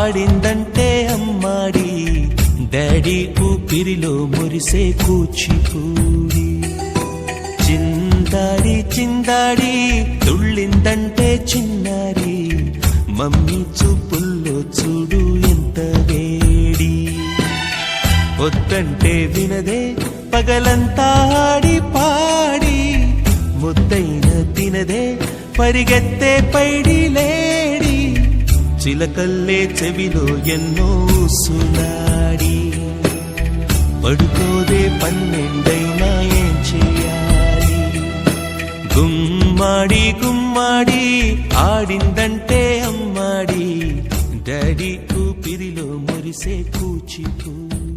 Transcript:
ఆడిందంటే అమ్మాడి, daddy ఊపిరిలో మురిసే కూచిపూడి. చిందాడి చిందాడి తుళ్ళిందంటే చిన్నారి, మమ్మీ చూపుల్లో చూడు ఎంత వేడి. వద్దంటే వినదే పగలంతా ఆడి పాడి, ముద్దైన తినదే పరిగెత్తే పైడి లేడి. చిలకల్లే చెవిలో ఎన్నో సులాడి, పడుకోదే పన్నెండైనా ఏం చేయాలి. గుమ్మాడి గుమ్మాడి ఆడిందంటే అమ్మాడి, డాడీ ఊపిరిలో మురిసే కూచిపూడి.